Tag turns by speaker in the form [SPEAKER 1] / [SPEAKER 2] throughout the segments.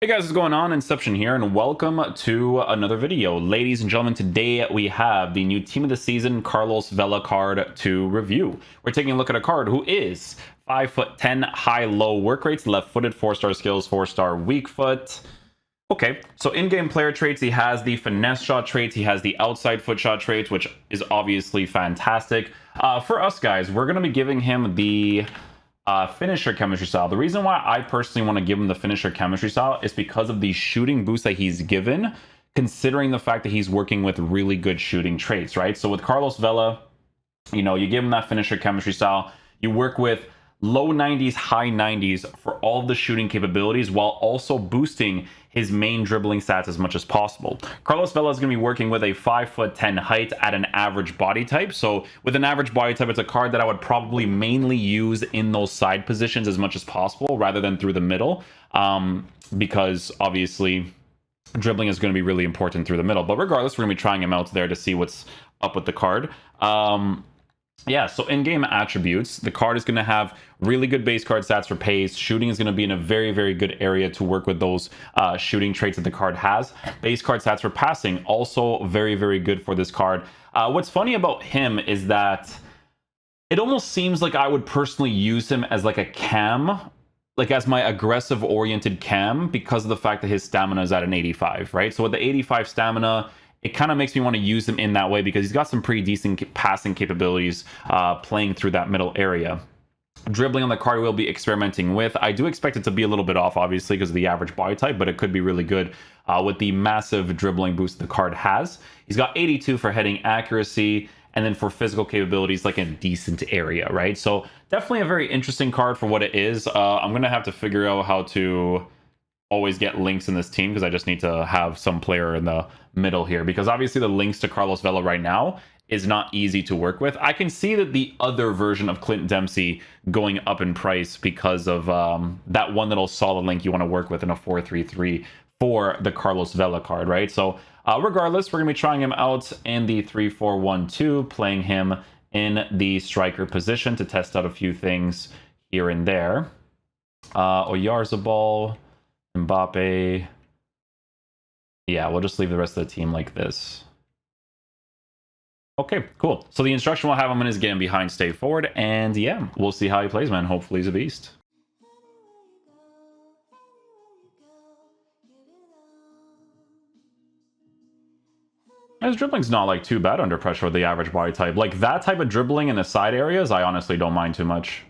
[SPEAKER 1] Hey guys, what's going on? Inception here, and welcome to another video. Ladies and gentlemen, today we have the new team of the season, Carlos Vela card to review. We're taking a look at a card who is 5'10", high-low work rates, left-footed, 4-star skills, 4-star weak foot. Okay, so in-game player traits, he has the finesse shot traits, he has the outside foot shot traits, which is obviously fantastic. For us guys, we're going to be giving him the finisher chemistry style. The reason why I personally want to give him the finisher chemistry style is because of the shooting boost that he's given, considering the fact that he's working with really good shooting traits, right? So with Carlos Vela, you know, you give him that finisher chemistry style, you work with low 90s, high 90s for all of the shooting capabilities while also boosting his main dribbling stats as much as possible. Carlos Vela is going to be working with a 5'10" height at an average body type. So with an average body type, it's a card that I would probably mainly use in those side positions as much as possible rather than through the middle, because obviously dribbling is going to be really important through the middle. But regardless, we're going to be trying him out there to see what's up with the card. Yeah, so in-game attributes, the card is going to have really good base card stats for pace. Shooting is going to be in a very, very good area to work with those shooting traits that the card has. Base card stats for passing, also very, very good for this card. What's funny about him is that it almost seems like I would personally use him as like a cam, like as my aggressive oriented cam, because of the fact that his stamina is at an 85, right? So with the 85 stamina, it kind of makes me want to use him in that way because he's got some pretty decent passing capabilities playing through that middle area. Dribbling on the card we'll be experimenting with. I do expect it to be a little bit off, obviously, because of the average body type, but it could be really good with the massive dribbling boost the card has. He's got 82 for heading accuracy, and then for physical capabilities, like a decent area, right? So definitely a very interesting card for what it is. I'm going to have to figure out how to always get links in this team because I just need to have some player in the middle here, because obviously the links to Carlos Vela right now is not easy to work with. I can see that the other version of Clint Dempsey going up in price because of that one little solid link you want to work with in a 4-3-3 for the Carlos Vela card, right? So regardless, we're going to be trying him out in the 3-4-1-2, playing him in the striker position to test out a few things here and there. Oyarzabal, Mbappe. Yeah, we'll just leave the rest of the team like this. Okay, cool. So the instruction we'll have him in is get him behind, stay forward, and yeah, we'll see how he plays, man. Hopefully he's a beast. His dribbling's not like too bad under pressure with the average body type. Like that type of dribbling in the side areas, I honestly don't mind too much.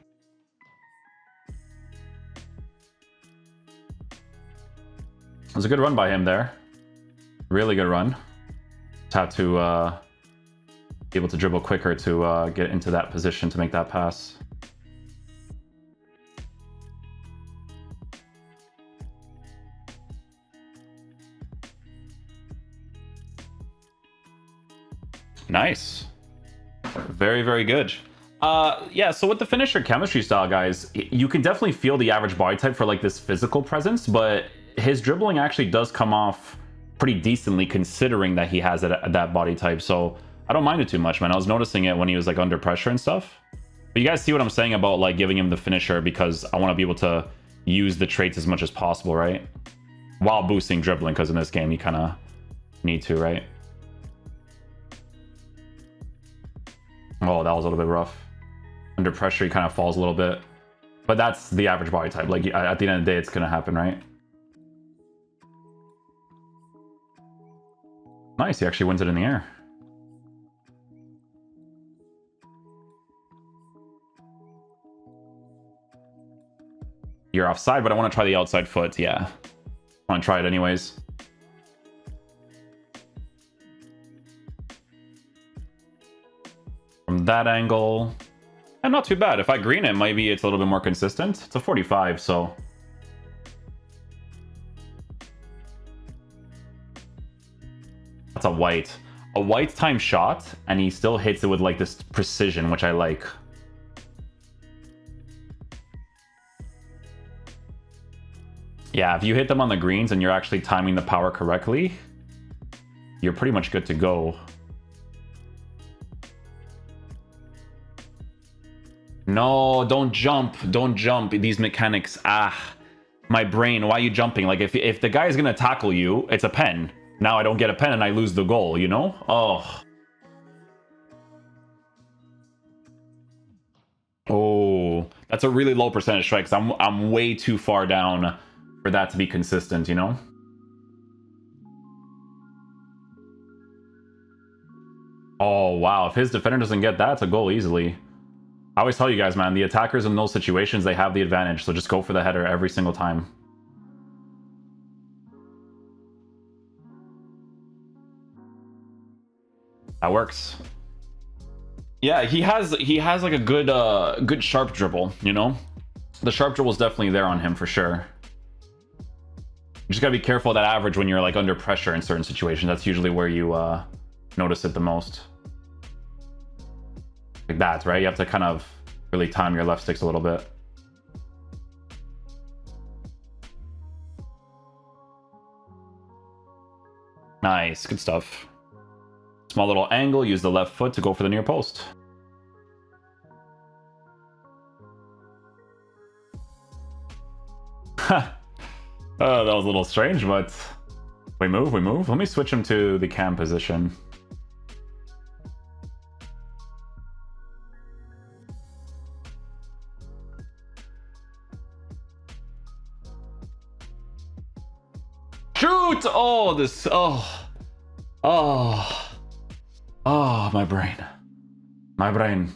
[SPEAKER 1] It was a good run by him there. Really good run. Just have to be able to dribble quicker to get into that position to make that pass. Nice. Very, very good. Yeah, so with the finisher chemistry style, guys, you can definitely feel the average body type for like this physical presence, but his dribbling actually does come off pretty decently considering that he has it at that body type. So I don't mind it too much, man. I was noticing it when he was like under pressure and stuff. But you guys see what I'm saying about like giving him the finisher because I want to be able to use the traits as much as possible, right? While boosting dribbling, because in this game you kind of need to, right? Oh, that was a little bit rough. Under pressure, he kind of falls a little bit. But that's the average body type. Like at the end of the day, it's going to happen, right? Nice, he actually wins it in the air. You're offside, but I want to try the outside foot. Yeah, I want to try it anyways. From that angle, and not too bad. If I green it, maybe it's a little bit more consistent. It's a 45, so... That's a white time shot, and he still hits it with like this precision, which I like. Yeah, if you hit them on the greens and you're actually timing the power correctly, you're pretty much good to go. No, don't jump. Don't jump. These mechanics. My brain, why are you jumping? Like, if the guy is gonna tackle you, it's a pen. Now I don't get a pen and I lose the goal, you know? Oh. Oh, that's a really low percentage strike, 'cause I'm way too far down for that to be consistent, you know? Oh, wow. If his defender doesn't get that, it's a goal easily. I always tell you guys, man, the attackers in those situations, they have the advantage, so just go for the header every single time. That works. Yeah, he has like a good sharp dribble, you know? The sharp dribble is definitely there on him for sure. You just gotta be careful of that average when you're like under pressure in certain situations. That's usually where you notice it the most. Like that, right? You have to kind of really time your left sticks a little bit. Nice, good stuff. Small little angle, use the left foot to go for the near post. That was a little strange, but we move, we move. Let me switch him to the cam position. Shoot! Oh, this, oh, my brain. My brain.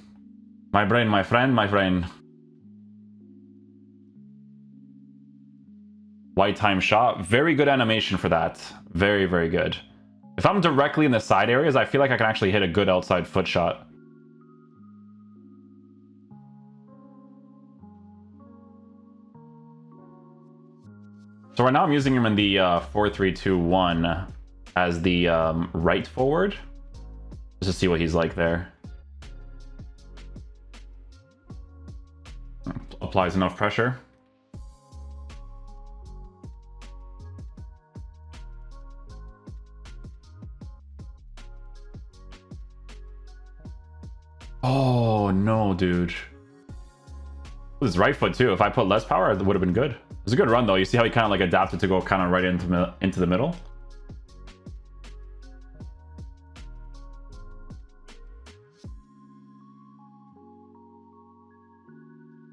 [SPEAKER 1] My brain, my friend, my brain. White time shot. Very good animation for that. Very, very good. If I'm directly in the side areas, I feel like I can actually hit a good outside foot shot. So right now I'm using him in the 4-3-2-1 as the right forward. Just to see what he's like there. Applies enough pressure. Oh, no, dude. With his right foot, too. If I put less power, it would have been good. It was a good run, though. You see how he kind of like adapted to go kind of right into the middle?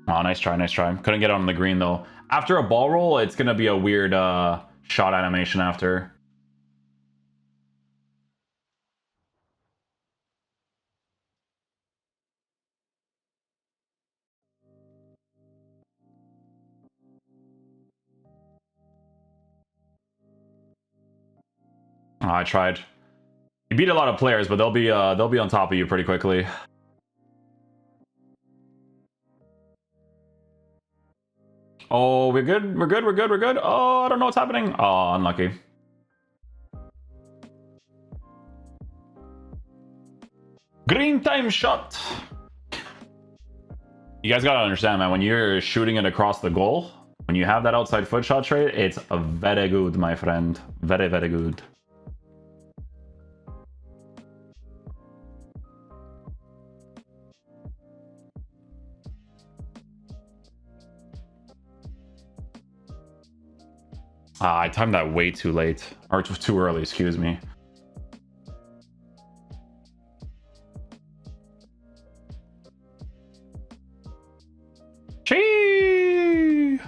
[SPEAKER 1] Oh, nice try, nice try. Couldn't get on the green, though. After a ball roll, it's going to be a weird shot animation after. Oh, I tried. You beat a lot of players, but they'll be on top of you pretty quickly. Oh, we're good. We're good. We're good. We're good. Oh, I don't know what's happening. Oh, unlucky. Green time shot. You guys gotta understand, man. When you're shooting it across the goal, when you have that outside foot shot trait, it's very good, my friend. Very, very good. I timed that way too late. Or too early, excuse me. Chee!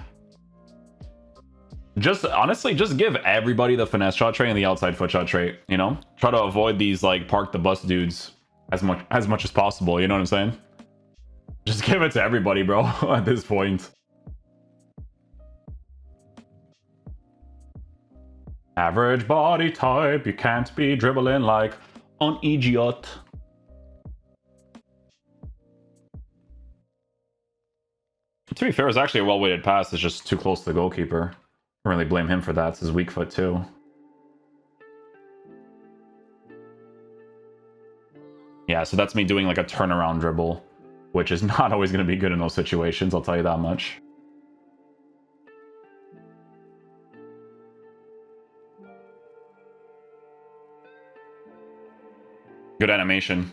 [SPEAKER 1] Just, honestly, just give everybody the finesse shot trait and the outside foot shot trait, you know? Try to avoid these, like, park the bus dudes as much as possible, you know what I'm saying? Just give it to everybody, bro, at this point. Average body type, you can't be dribbling like an idiot. To be fair, it's actually a well-weighted pass. It's just too close to the goalkeeper. I don't really blame him for that. It's his weak foot, too. Yeah, so that's me doing like a turnaround dribble, which is not always going to be good in those situations, I'll tell you that much. Good animation.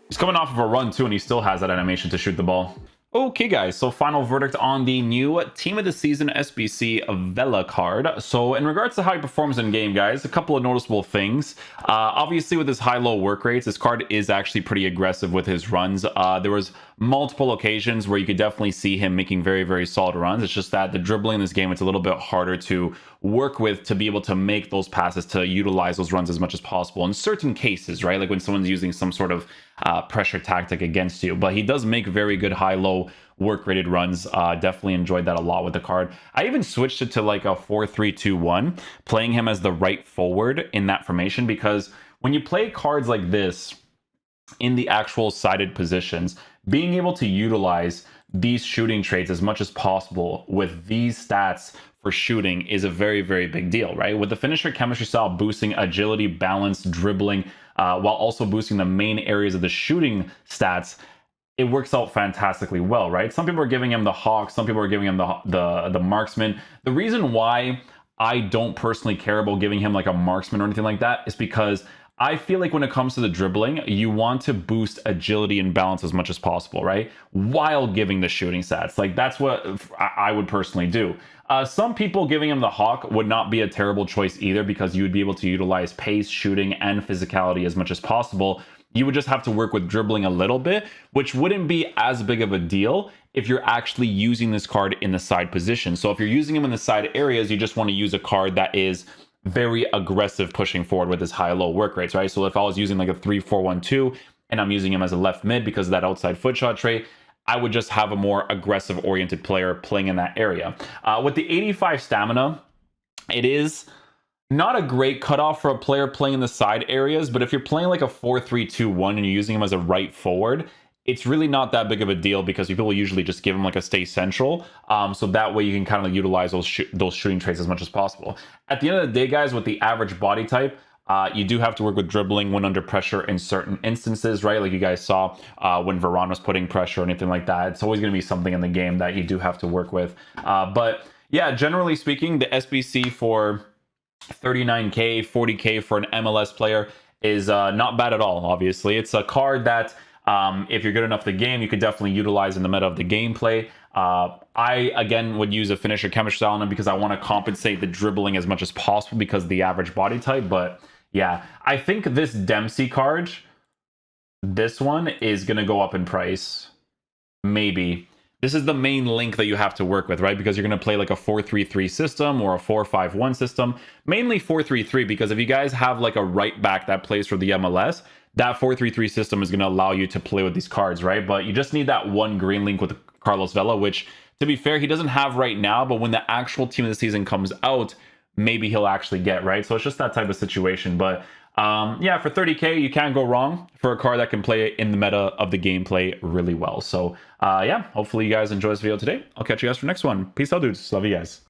[SPEAKER 1] He's coming off of a run, too, and he still has that animation to shoot the ball. Okay, guys, so final verdict on the new Team of the Season SBC VELA card. So in regards to how he performs in game, guys, a couple of noticeable things. Obviously, with his high-low work rates, this card is actually pretty aggressive with his runs. There was multiple occasions where you could definitely see him making very, very solid runs. It's just that the dribbling in this game, it's a little bit harder to work with to be able to make those passes, to utilize those runs as much as possible in certain cases, right? Like when someone's using some sort of pressure tactic against you. But he does make very good high-low work rated runs. Definitely enjoyed that a lot with the card. I even switched it to like a 4-3-2-1, playing him as the right forward in that formation, because when you play cards like this in the actual sided positions, being able to utilize these shooting traits as much as possible with these stats for shooting is a very, very big deal, right? With the finisher chemistry style boosting agility, balance, dribbling, while also boosting the main areas of the shooting stats, it works out fantastically well, right? Some people are giving him the hawk, some people are giving him the marksman. The reason why I don't personally care about giving him like a marksman or anything like that is because I feel like when it comes to the dribbling, you want to boost agility and balance as much as possible, right? While giving the shooting stats. Like that's what I would personally do. Some people giving him the hawk would not be a terrible choice either, because you would be able to utilize pace, shooting, and physicality as much as possible. You would just have to work with dribbling a little bit, which wouldn't be as big of a deal if you're actually using this card in the side position. So if you're using him in the side areas, you just want to use a card that is very aggressive pushing forward with his high-low work rates, right? So if I was using like a 3-4-1-2 and I'm using him as a left mid because of that outside foot shot trait, I would just have a more aggressive oriented player playing in that area. With the 85 stamina, it is not a great cutoff for a player playing in the side areas, but if you're playing like a 4-3-2-1 and you're using him as a right forward, it's really not that big of a deal, because people will usually just give him like a stay central. So that way you can kind of utilize those shooting traits as much as possible. At the end of the day, guys, with the average body type, you do have to work with dribbling when under pressure in certain instances, right? Like you guys saw when Varane was putting pressure or anything like that. It's always going to be something in the game that you do have to work with. But yeah, generally speaking, the SBC for 39k, 40k for an MLS player is not bad at all. Obviously, it's a card that if you're good enough at the game, you could definitely utilize in the meta of the gameplay. I again would use a finisher chemistry style on him because I want to compensate the dribbling as much as possible because of the average body type. But yeah, I think this Dempsey card, this one is gonna go up in price. Maybe. This is the main link that you have to work with, right? Because you're going to play like a 4-3-3 system or a 4-5-1 system. Mainly 4-3-3, because if you guys have like a right back that plays for the MLS, that 4-3-3 system is going to allow you to play with these cards, right? But you just need that one green link with Carlos Vela, which, to be fair, he doesn't have right now, but when the actual team of the season comes out, maybe he'll actually get, right? So it's just that type of situation. But yeah, for 30k, you can't go wrong for a card that can play in the meta of the gameplay really well. So yeah, hopefully you guys enjoy this video today. I'll catch you guys for the next one. Peace out, dudes. Love you guys.